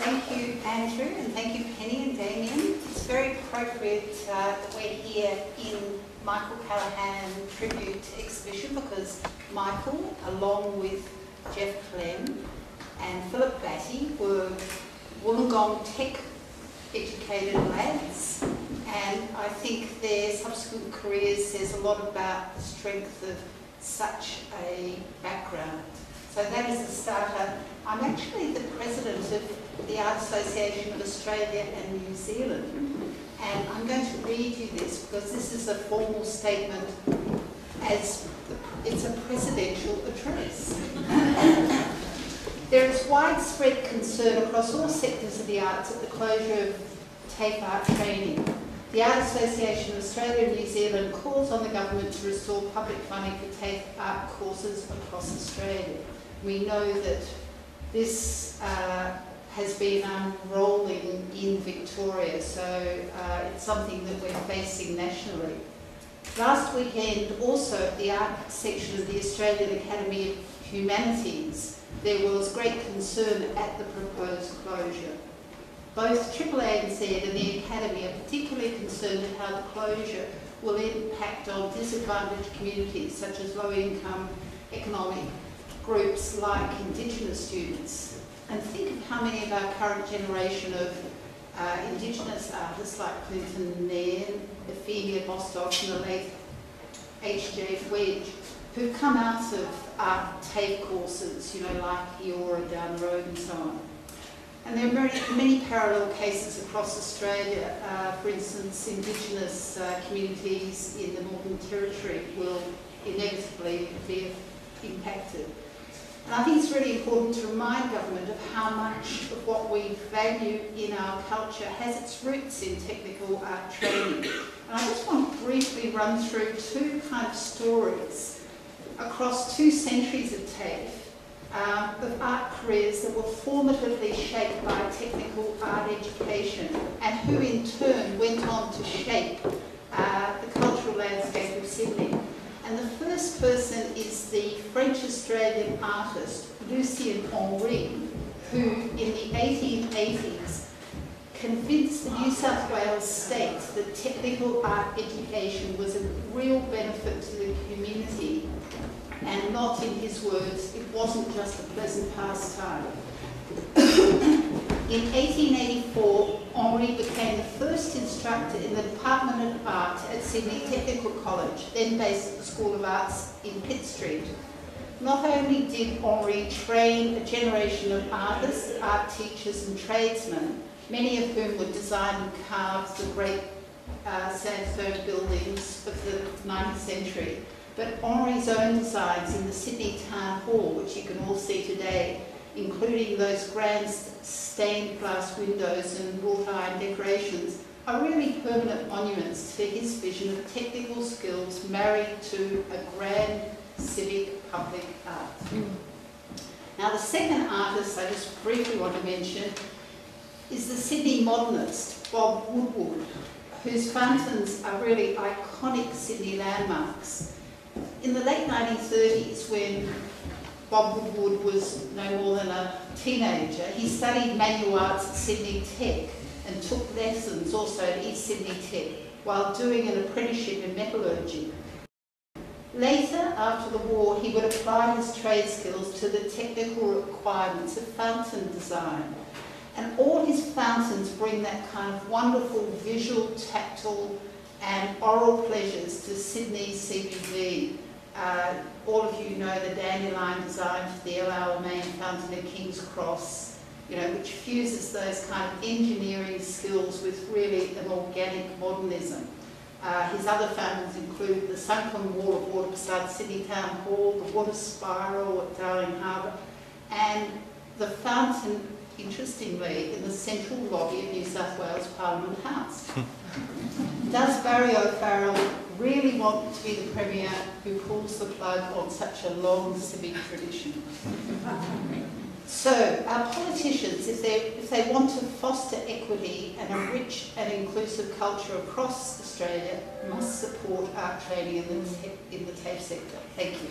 Thank you, Andrew, and thank you, Penny and Damien. It's very appropriate that we're here in Michael Callaghan tribute exhibition because Michael, along with Jeff Clem and Philip Batty, were Wollongong tech educated lads, and I think their subsequent careers says a lot about the strength of such a background. So that is a starter. I'm actually the president of the Art Association of Australia and New Zealand, and I'm going to read you this because this is a formal statement as it's a presidential address. There is widespread concern across all sectors of the arts at the closure of TAFE art training. The Art Association of Australia and New Zealand calls on the government to restore public funding for TAFE art courses across Australia. We know that this has been unrolling in Victoria, so it's something that we're facing nationally. Last weekend, also at the art section of the Australian Academy of Humanities, there was great concern at the proposed closure. Both AANZ and the Academy are particularly concerned at how the closure will impact on disadvantaged communities such as low-income economic groups like Indigenous students. And think of how many of our current generation of Indigenous artists like Clinton Nairn, Euphemia Bostock and the late H.J. Wedge, who've come out of art TAFE courses, you know, like Eora down the road and so on. And there are many parallel cases across Australia. For instance, Indigenous communities in the Northern Territory will inevitably be impacted. And I think it's really important to remind government of how much of what we value in our culture has its roots in technical art training. And I just want to briefly run through two kind of stories across 2 centuries of TAFE of art careers that were formatively shaped by technical art education and who in turn went on to shape the cultural landscape of Sydney. And the first person is the French-Australian artist Lucien Henry, who in the 1880s convinced the New South Wales state that technical art education was a real benefit to the community and not, in his words, it wasn't just a pleasant pastime. In 1884, Henry became the first instructor in the Department of Art at Sydney Technical College, then based at the School of Arts in Pitt Street. Not only did Henry train a generation of artists, art teachers and tradesmen, many of whom would design and carve the great sandstone buildings of the 19th century, but Henry's own designs in the Sydney Town Hall, which you can all see today, including those grand stained glass windows and wrought iron decorations, are really permanent monuments to his vision of technical skills married to a grand civic public art. Now the second artist I just briefly want to mention is the Sydney modernist, Bob Woodward, whose fountains are really iconic Sydney landmarks. In the late 1930s, when Bob Woodward was no more than a teenager, he studied manual arts at Sydney Tech and took lessons also at East Sydney Tech while doing an apprenticeship in metallurgy. Later, after the war, he would apply his trade skills to the technical requirements of fountain design. And all his fountains bring that kind of wonderful visual, tactile and oral pleasures to Sydney's CBD. All of you know the dandelion design for the L.R. Main Fountain at King's Cross, you know, which fuses those kind of engineering skills with really an organic modernism. His other fountains include the sunken wall of water beside Sydney Town Hall, the water spiral at Darling Harbour, and the fountain, interestingly, in the central lobby of New South Wales Parliament House. Does Barry O'Farrell really want to be the Premier who pulls the plug on such a long civic tradition? So, our politicians, if they want to foster equity and a rich and inclusive culture across Australia, must support art training in the TAFE sector. Thank you.